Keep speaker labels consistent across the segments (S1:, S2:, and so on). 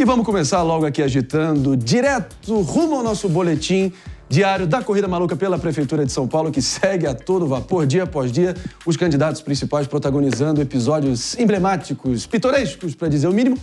S1: E vamos começar logo aqui agitando, direto rumo ao nosso boletim diário da Corrida Maluca pela Prefeitura de São Paulo, que segue a todo vapor, dia após dia, os candidatos principais protagonizando episódios emblemáticos, pitorescos, para dizer o mínimo.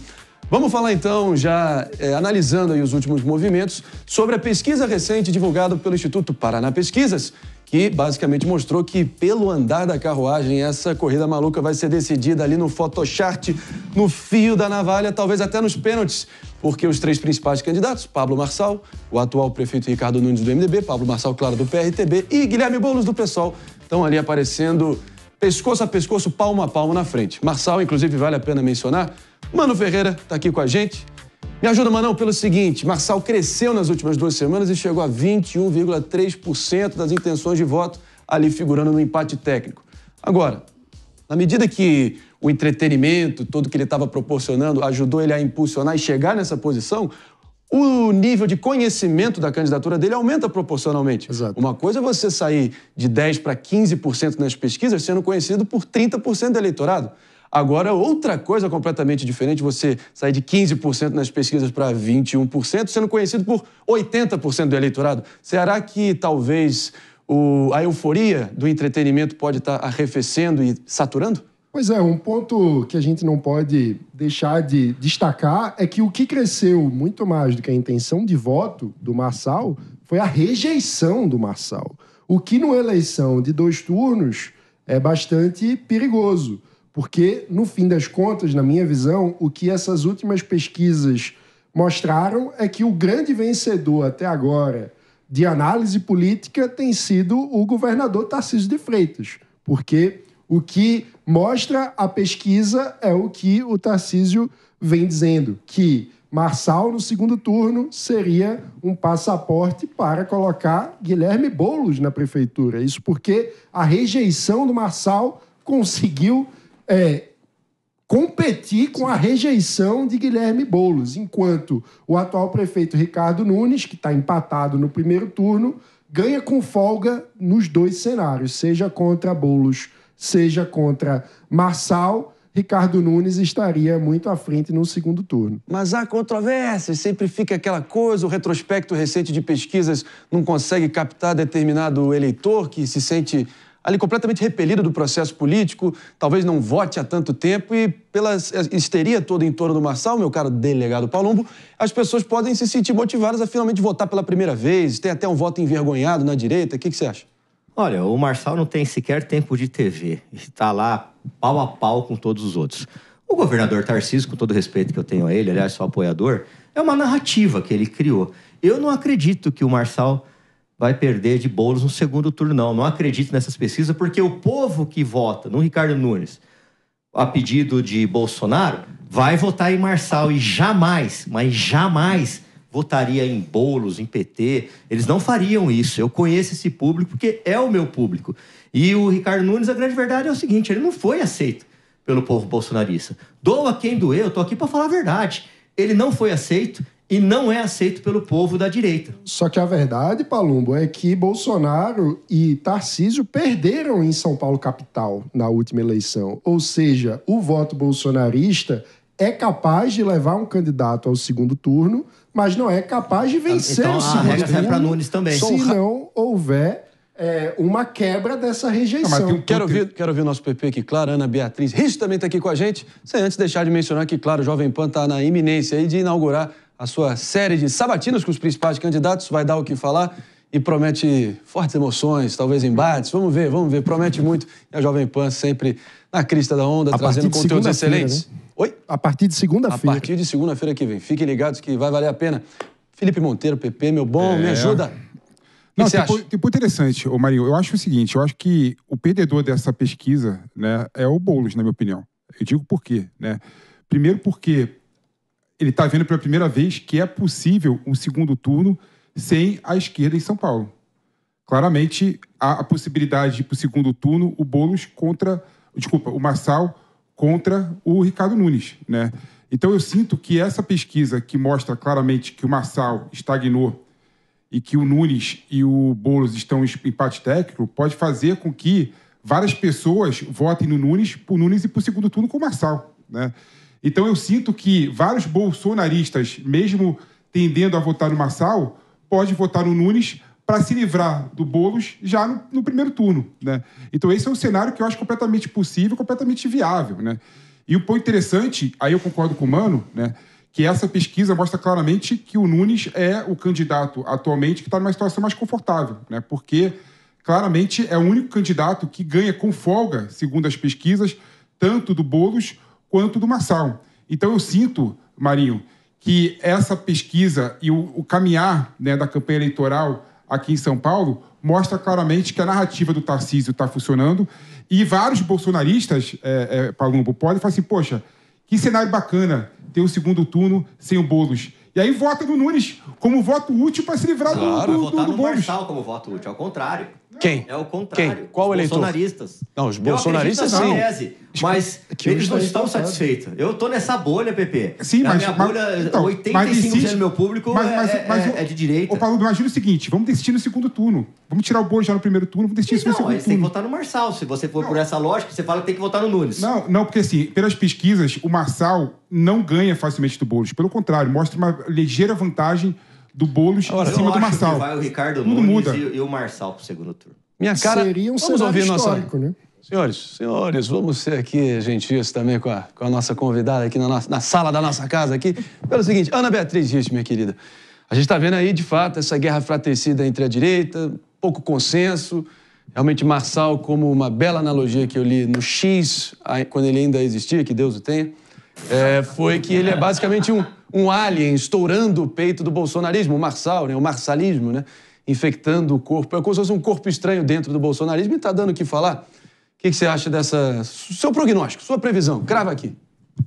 S1: Vamos falar então, já analisando aí os últimos movimentos, sobre a pesquisa recente divulgada pelo Instituto Paraná Pesquisas, que basicamente mostrou que, pelo andar da carruagem, essa corrida maluca vai ser decidida ali no photochart, no fio da navalha, talvez até nos pênaltis, porque os três principais candidatos, Pablo Marçal, o atual prefeito Ricardo Nunes do MDB, Pablo Marçal, claro, do PRTB, e Guilherme Boulos do PSOL, estão ali aparecendo pescoço a pescoço, palmo a palmo na frente. Marçal, inclusive, vale a pena mencionar, Mano Ferreira está aqui com a gente. Me ajuda, Manão, pelo seguinte, Marçal cresceu nas últimas 2 semanas e chegou a 21,3% das intenções de voto, ali figurando no empate técnico. Agora, na medida que o entretenimento, todo que ele estava proporcionando, ajudou ele a impulsionar e chegar nessa posição, o nível de conhecimento da candidatura dele aumenta proporcionalmente.
S2: Exato.
S1: Uma coisa é você sair de 10% para 15% nas pesquisas sendo conhecido por 30% do eleitorado. Agora, outra coisa completamente diferente, você sair de 15% nas pesquisas para 21%, sendo conhecido por 80% do eleitorado. Será que talvez a euforia do entretenimento pode estar arrefecendo e saturando?
S2: Pois é, um ponto que a gente não pode deixar de destacar é que o que cresceu muito mais do que a intenção de voto do Marçal foi a rejeição do Marçal. O que numa eleição de 2 turnos é bastante perigoso. Porque, no fim das contas, na minha visão, o que essas últimas pesquisas mostraram é que o grande vencedor até agora de análise política tem sido o governador Tarcísio de Freitas. Porque o que mostra a pesquisa é o que o Tarcísio vem dizendo, que Marçal, no segundo turno, seria um passaporte para colocar Guilherme Boulos na prefeitura. Isso porque a rejeição do Marçal conseguiu competir com a rejeição de Guilherme Boulos, enquanto o atual prefeito Ricardo Nunes, que está empatado no primeiro turno, ganha com folga nos 2 cenários, seja contra Boulos, seja contra Marçal. Ricardo Nunes estaria muito à frente no segundo turno.
S1: Mas há controvérsias, sempre fica aquela coisa, o retrospecto recente de pesquisas não consegue captar determinado eleitor que se sente ali completamente repelido do processo político, talvez não vote há tanto tempo e pela histeria toda em torno do Marçal, meu caro delegado Palumbo, as pessoas podem se sentir motivadas a finalmente votar pela primeira vez, ter até um voto envergonhado na direita. O que você acha?
S3: Olha, o Marçal não tem sequer tempo de TV. Está lá pau a pau com todos os outros. O governador Tarcísio, com todo o respeito que eu tenho a ele, aliás, sou apoiador, é uma narrativa que ele criou. Eu não acredito que o Marçal vai perder de Boulos no segundo turno, não. Não acredito nessas pesquisas, porque o povo que vota no Ricardo Nunes, a pedido de Bolsonaro, vai votar em Marçal e jamais, mas jamais votaria em Boulos, em PT. Eles não fariam isso. Eu conheço esse público porque é o meu público. E o Ricardo Nunes, a grande verdade é o seguinte, ele não foi aceito pelo povo bolsonarista. Doa quem doer, eu tô aqui para falar a verdade. Ele não foi aceito e não é aceito pelo povo da direita.
S2: Só que a verdade, Palumbo, é que Bolsonaro e Tarcísio perderam em São Paulo capital na última eleição. Ou seja, o voto bolsonarista é capaz de levar um candidato ao segundo turno, mas não é capaz de vencer
S3: então,
S2: o segundo turno.
S3: A regra serve para Nunes também.
S2: Se não houver uma quebra dessa rejeição.
S1: Não, quero ouvir o nosso PP aqui, claro, Ana Beatriz Risch também está aqui com a gente, sem antes deixar de mencionar que, claro, o Jovem Pan está na iminência aí de inaugurar a sua série de sabatinas com os principais candidatos, vai dar o que falar e promete fortes emoções, talvez embates, vamos ver, promete muito. E a Jovem Pan sempre na crista da onda, trazendo conteúdos excelentes.
S2: Né?
S1: Oi?
S2: A partir de segunda-feira.
S1: A partir de segunda-feira que vem. Fiquem ligados que vai valer a pena. Felipe Monteiro, PP, meu bom, me ajuda.
S4: Não, tipo interessante, ô Marinho. Eu acho o seguinte, eu acho que o perdedor dessa pesquisa, né, é o Boulos, na minha opinião. Eu digo por quê, né? Primeiro porque ele está vendo pela primeira vez que é possível um segundo turno sem a esquerda em São Paulo. Claramente, há a possibilidade de ir para o segundo turno o Marçal contra o Ricardo Nunes, né? Então eu sinto que essa pesquisa que mostra claramente que o Marçal estagnou e que o Nunes e o Boulos estão em empate técnico pode fazer com que várias pessoas votem no Nunes, pro Nunes e pro segundo turno com o Marçal, né? Então eu sinto que vários bolsonaristas, mesmo tendendo a votar no Marçal, pode votar no Nunes para se livrar do Boulos já no primeiro turno, né? Então esse é um cenário que eu acho completamente possível, completamente viável, né? E o ponto interessante, aí eu concordo com o Mano, né, que essa pesquisa mostra claramente que o Nunes é o candidato atualmente que está numa situação mais confortável, né? Porque claramente é o único candidato que ganha com folga, segundo as pesquisas, tanto do Boulos quanto do Marçal. Então eu sinto, Marinho, que essa pesquisa e o caminhar, né, da campanha eleitoral aqui em São Paulo mostra claramente que a narrativa do Tarcísio está funcionando e vários bolsonaristas, Palumbo, podem falar assim, poxa, que cenário bacana ter um segundo turno sem o Boulos. E aí vota no Nunes como voto útil para se livrar do Boulos.
S3: Votar no Marçal como voto útil, ao contrário.
S1: Quem?
S3: É o contrário.
S1: Quem? Qual eleitor?
S3: Bolsonaristas.
S1: Não, os bolsonaristas sim.
S3: Tese, mas eles não estão satisfeitos. Eu tô nessa bolha, Pepe.
S4: Sim, mas...
S3: minha bolha, então, 85% do meu público é de direita.
S4: Ô, Paulo, imagina o seguinte, vamos decidir no segundo turno. Vamos tirar o Boulos já no primeiro turno, vamos decidir isso no segundo turno.
S3: Você tem que votar no Marçal. Se você for por essa lógica, você fala que tem que votar no Nunes.
S4: Não, porque assim, pelas pesquisas, o Marçal não ganha facilmente do Boulos. Pelo contrário, mostra uma ligeira vantagem do Boulos em cima do Marçal.
S3: Que vai o Ricardo
S4: Tudo
S3: Nunes
S4: muda.
S3: e o Marçal pro segundo turno.
S1: Minha cara,
S2: seria um
S1: vamos ouvir
S2: histórico, né?
S1: Senhores, vamos ser aqui gentis também com a nossa convidada aqui na sala da nossa casa aqui. Pelo seguinte, Ana Beatriz Rich, minha querida, a gente está vendo aí, de fato, essa guerra fratricida entre a direita, pouco consenso, realmente Marçal, como uma bela analogia que eu li no X, quando ele ainda existia, que Deus o tenha, foi que ele é basicamente um alien estourando o peito do bolsonarismo, o Marçal, né, o marçalismo, né? Infectando o corpo. É como se fosse um corpo estranho dentro do bolsonarismo e está dando o que falar. O que você acha dessa... Seu prognóstico, sua previsão, crava aqui.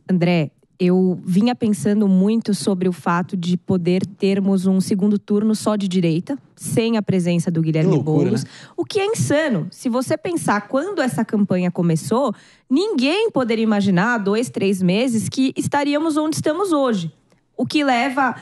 S5: André, eu vinha pensando muito sobre o fato de poder termos um segundo turno só de direita, sem a presença do Guilherme Boulos, né? O que é insano. Se você pensar quando essa campanha começou, ninguém poderia imaginar, 2, 3 meses, que estaríamos onde estamos hoje. O que leva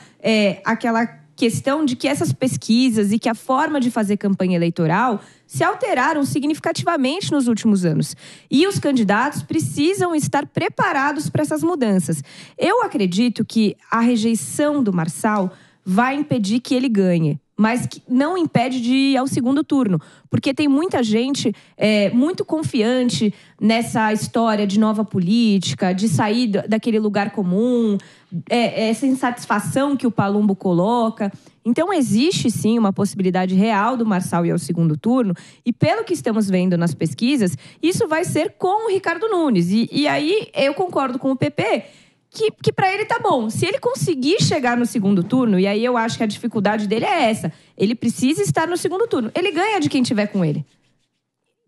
S5: àquela questão de que essas pesquisas e que a forma de fazer campanha eleitoral se alteraram significativamente nos últimos anos. E os candidatos precisam estar preparados para essas mudanças. Eu acredito que a rejeição do Marçal vai impedir que ele ganhe, mas que não impede de ir ao segundo turno, porque tem muita gente muito confiante nessa história de nova política, de sair daquele lugar comum, essa insatisfação que o Palumbo coloca. Então, existe, sim, uma possibilidade real do Marçal ir ao segundo turno, e pelo que estamos vendo nas pesquisas, isso vai ser com o Ricardo Nunes. E aí, eu concordo com o PP, que para ele tá bom. Se ele conseguir chegar no segundo turno, e aí eu acho que a dificuldade dele é essa, ele precisa estar no segundo turno. Ele ganha de quem tiver com ele.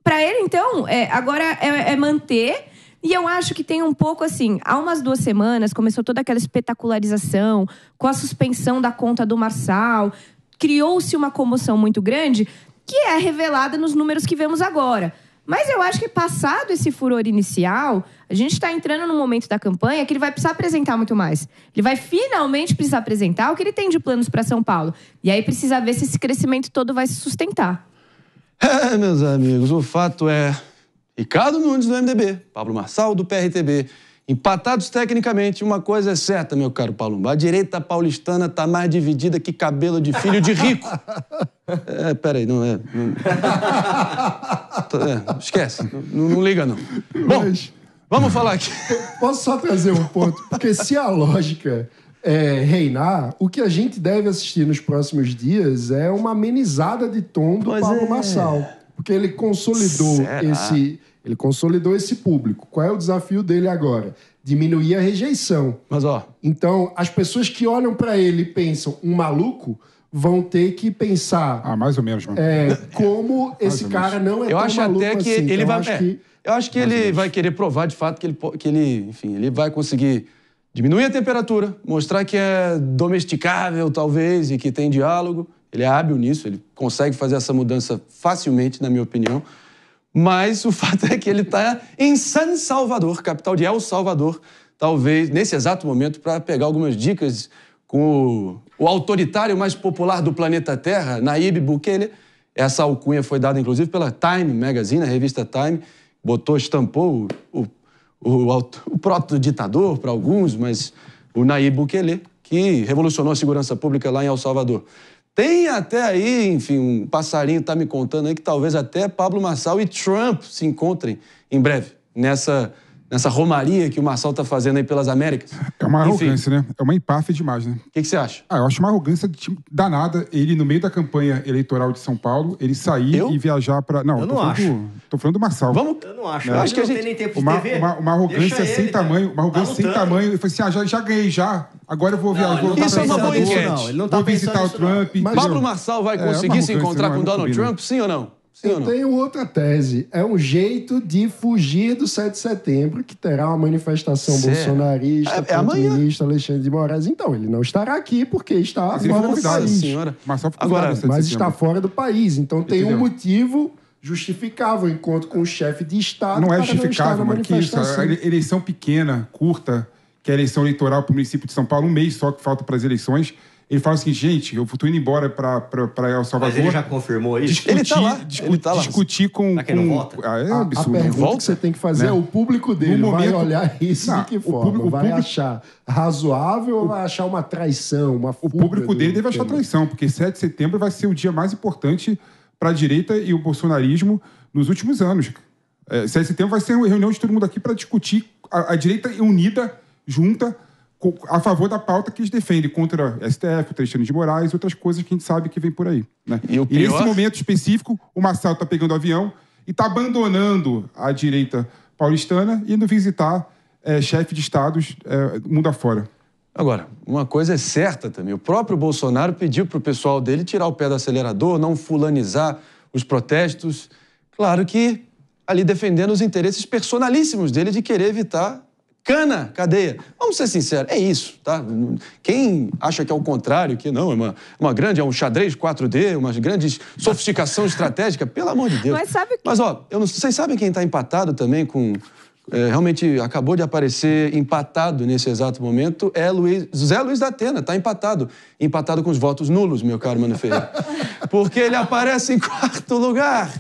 S5: Para ele, então, agora é manter. E eu acho que tem um pouco assim, há umas 2 semanas começou toda aquela espetacularização com a suspensão da conta do Marçal. Criou-se uma comoção muito grande que é revelada nos números que vemos agora. Mas eu acho que passado esse furor inicial, a gente está entrando num momento da campanha que ele vai precisar apresentar muito mais. Ele vai finalmente precisar apresentar o que ele tem de planos para São Paulo. E aí precisa ver se esse crescimento todo vai se sustentar.
S1: Meus amigos, o fato é... Ricardo Nunes do MDB, Pablo Marçal do PRTB, empatados tecnicamente. Uma coisa é certa, meu caro Palumbo, a direita paulistana está mais dividida que cabelo de filho de rico. Peraí, não é... esquece, não liga não. Bom, vamos falar aqui.
S2: Posso só trazer um ponto? Porque se a lógica reinar, o que a gente deve assistir nos próximos dias é uma amenizada de tom do Pablo Marçal. Porque ele consolidou esse público. Qual é o desafio dele agora? Diminuir a rejeição.
S1: Mas,
S2: então, as pessoas que olham para ele e pensam um maluco vão ter que pensar...
S4: mais ou menos.
S2: Como esse cara não é tão maluco
S1: até que
S2: assim.
S1: Ele
S2: então,
S1: vai, eu acho que ele vai querer provar, de fato, que ele vai conseguir diminuir a temperatura, mostrar que é domesticável, talvez, e que tem diálogo. Ele é hábil nisso, ele consegue fazer essa mudança facilmente, na minha opinião. Mas o fato é que ele está em San Salvador, capital de El Salvador, talvez, nesse exato momento, para pegar algumas dicas com o autoritário mais popular do planeta Terra, Nayib Bukele. Essa alcunha foi dada, inclusive, pela Time Magazine, a revista Time, estampou o o proto-ditador para alguns, mas o Nayib Bukele, que revolucionou a segurança pública lá em El Salvador. Tem até aí, enfim, um passarinho está me contando aí que talvez até Pablo Marçal e Trump se encontrem em breve nessa romaria que o Marçal está fazendo aí pelas Américas.
S4: É uma arrogância, né? É uma empáfia demais, né?
S1: O que você acha?
S4: Eu acho uma arrogância danada ele, no meio da campanha eleitoral de São Paulo, ele sair e viajar para... Não,
S3: eu não acho.
S4: Tô falando do Marçal.
S3: Eu não acho. Eu acho que a gente não tem nem tempo de TV.
S4: Uma arrogância sem tamanho. Uma arrogância sem tamanho. Ele falou assim, já ganhei, já. Agora eu vou viajar.
S1: Isso é uma boa enquete.
S3: Ele não tá
S4: vou visitar o Trump.
S1: Pablo Marçal vai conseguir se encontrar com Donald Trump, sim ou não?
S2: Eu tenho outra tese. É um jeito de fugir do 7 de setembro, que terá uma manifestação bolsonarista contra o ministro Alexandre de Moraes. Então, ele não estará aqui porque está fora do país. Mas está fora do país. Então, tem um motivo justificável o encontro com o chefe de Estado.
S4: Não é justificável, mas que isso? A eleição pequena, curta, que é a eleição eleitoral para o município de São Paulo, um mês só que falta para as eleições. Ele fala assim, gente, eu tô indo embora para El Salvador.
S3: Mas ele já confirmou isso?
S1: Ele tá lá.
S4: Discutir com...
S3: Pra quem não vota?
S4: É um absurdo.
S2: A pergunta que você tem que fazer é o público dele vai olhar isso de que forma? Vai achar razoável ou vai achar uma traição, uma fuga?
S4: O público dele deve achar traição, porque 7 de setembro vai ser o dia mais importante para a direita e o bolsonarismo nos últimos anos. 7 de setembro vai ser uma reunião de todo mundo aqui para discutir a direita unida, junta, a favor da pauta que eles defendem contra STF, o Alexandre de Moraes e outras coisas que a gente sabe que vem por aí. Né? E nesse momento específico, o Marçal está pegando o avião e está abandonando a direita paulistana e indo visitar chefe de estados mundo afora.
S1: Agora, uma coisa é certa também. O próprio Bolsonaro pediu para o pessoal dele tirar o pé do acelerador, não fulanizar os protestos. Claro que ali defendendo os interesses personalíssimos dele de querer evitar cana, cadeia. Vamos ser sinceros, é isso, tá? Quem acha que é o contrário, que não, é um xadrez 4D, uma grande sofisticação estratégica, pelo amor de Deus.
S5: Mas sabe que...
S1: Mas, ó, vocês sabem quem está empatado também com... realmente acabou de aparecer empatado nesse exato momento, é Zé Luiz da Atena, está empatado com os votos nulos, meu caro Mano Ferreira. Porque ele aparece em 4º lugar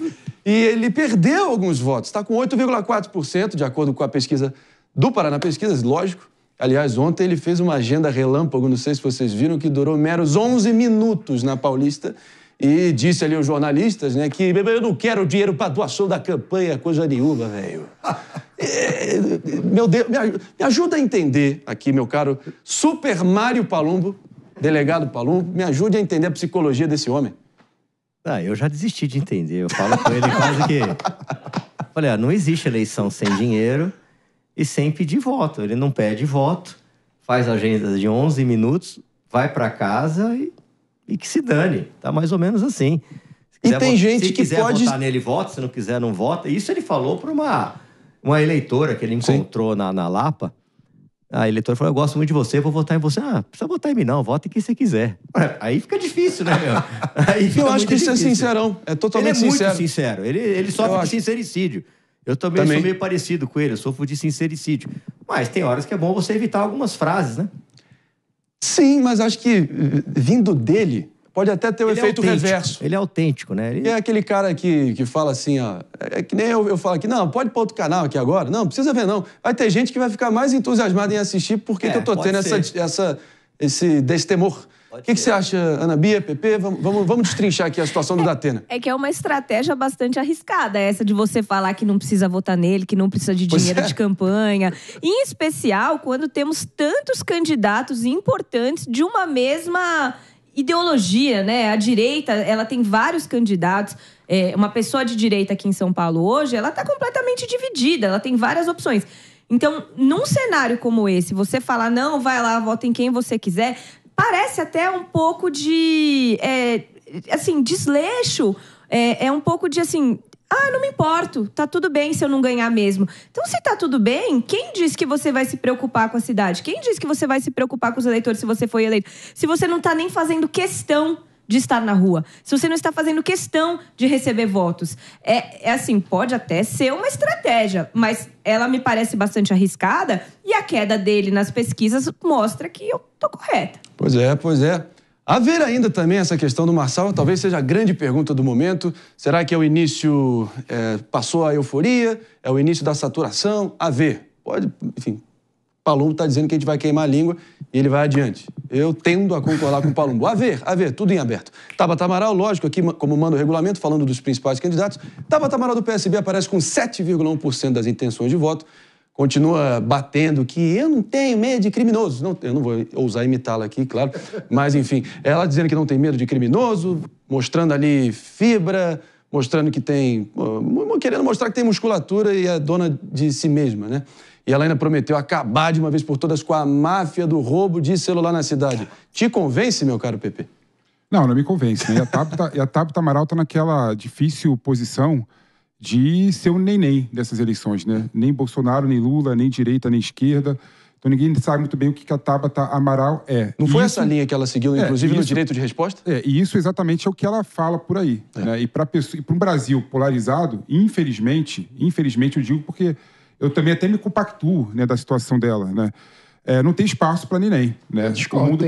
S1: e ele perdeu alguns votos, está com 8,4%, de acordo com a pesquisa do Paraná Pesquisas, lógico. Aliás, ontem ele fez uma agenda relâmpago, não sei se vocês viram, que durou meros 11 minutos na Paulista e disse ali aos jornalistas, né, que eu não quero dinheiro para doação da campanha, coisa nenhuma, velho. Meu Deus, me ajuda a entender aqui, meu caro Super Mário Palumbo, delegado Palumbo, me ajude a entender a psicologia desse homem.
S3: Eu já desisti de entender. Eu falo com ele quase que... Falei, não existe eleição sem dinheiro e sem pedir voto. Ele não pede voto, faz agenda de 11 minutos, vai para casa e que se dane. Tá mais ou menos assim.
S1: E tem gente que
S3: quiser votar nele, vota. Se não quiser, não vota. Isso ele falou para uma eleitora que ele encontrou na Lapa. A eleitora falou, eu gosto muito de você, vou votar em você. Não precisa votar em mim não, vota em quem você quiser. Aí fica difícil, né, meu?
S1: Eu acho que isso é sincerão, é totalmente sincero.
S3: Ele é muito sincero, ele sofre de sincericídio. Eu também sou meio parecido com ele, eu sofro de sincericídio. Mas tem horas que é bom você evitar algumas frases, né?
S1: Sim, mas acho que vindo dele... Pode até ter o efeito reverso.
S3: Ele é autêntico, né?
S1: É aquele cara que fala assim, ó... É que nem eu falo aqui, não, pode ir para outro canal aqui agora. Não, precisa ver, não. Vai ter gente que vai ficar mais entusiasmada em assistir porque que eu tô tendo esse destemor. O que você acha, Ana Bia, Pepe? Vamos destrinchar aqui a situação do Datena.
S5: É que é uma estratégia bastante arriscada, essa de você falar que não precisa votar nele, que não precisa de dinheiro de campanha. Em especial, quando temos tantos candidatos importantes de uma mesma... ideologia, né? A direita, ela tem vários candidatos. Uma pessoa de direita aqui em São Paulo hoje, ela está completamente dividida, ela tem várias opções. Então, num cenário como esse, você falar, não, vai lá, vota em quem você quiser, parece até um pouco de, desleixo. É um pouco de, não me importo, tá tudo bem se eu não ganhar mesmo. Então, se tá tudo bem, quem disse que você vai se preocupar com a cidade? Quem disse que você vai se preocupar com os eleitores se você foi eleito? Se você não tá nem fazendo questão de estar na rua, se você não está fazendo questão de receber votos. Pode até ser uma estratégia, mas ela me parece bastante arriscada e a queda dele nas pesquisas mostra que eu tô correta.
S1: Pois é. A ver ainda também essa questão do Marçal, talvez seja a grande pergunta do momento. Será que é o início, passou a euforia? É o início da saturação? A ver. pode, enfim, Palumbo está dizendo que a gente vai queimar a língua e ele vai adiante. Eu tendo a concordar com o Palumbo. A ver, tudo em aberto. Tabata Amaral, lógico, aqui como manda o regulamento, falando dos principais candidatos, Tabata Amaral do PSB aparece com 7,1% das intenções de voto, continua batendo que eu não tenho medo de criminoso. Não, eu não vou ousar imitá-la aqui, claro, mas enfim, ela dizendo que não tem medo de criminoso, mostrando ali fibra, mostrando que tem, querendo mostrar que tem musculatura e é dona de si mesma, né? E ela ainda prometeu acabar de uma vez por todas com a máfia do roubo de celular na cidade. Te convence, meu caro Pepe?
S4: Não me convence, né? E a Tabata Amaral está naquela difícil posição de ser um neném dessas eleições, né? Nem Bolsonaro, nem Lula, nem direita, nem esquerda. Então ninguém sabe muito bem o que a Tabata Amaral é.
S1: Não foi essa linha que ela seguiu, inclusive, no direito de resposta?
S4: E isso exatamente é o que ela fala por aí. Né? E para um Brasil polarizado, infelizmente eu digo porque eu também até me compactuo, né, da situação dela, né? Não tem espaço para neném, né? O mundo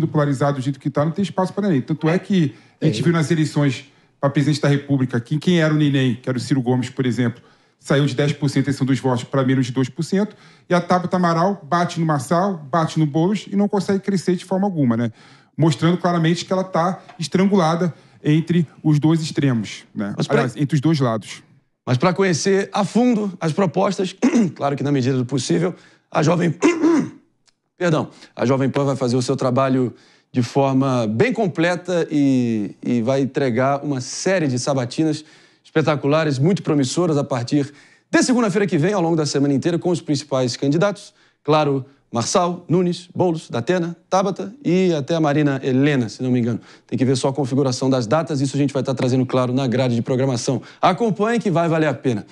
S4: polarizado do jeito que está, não tem espaço para neném. Tanto é que a gente viu nas eleições para presidente da República quem era o neném, que era o Ciro Gomes, por exemplo, saiu de 10% a intenção dos votos para menos de 2%, e a Tabata Amaral bate no Marçal, bate no Boulos e não consegue crescer de forma alguma, né? Mostrando claramente que ela está estrangulada entre os dois extremos, né? Aliás, entre os dois lados.
S1: Mas para conhecer a fundo as propostas, claro que na medida do possível, a Jovem Pan vai fazer o seu trabalho de forma bem completa e vai entregar uma série de sabatinas espetaculares, muito promissoras a partir de segunda-feira que vem, ao longo da semana inteira, com os principais candidatos. Claro, Marçal, Nunes, Boulos, Datena, Tabata e até a Marina Helena, se não me engano. Tem que ver só a configuração das datas, isso a gente vai estar trazendo claro na grade de programação. Acompanhe que vai valer a pena.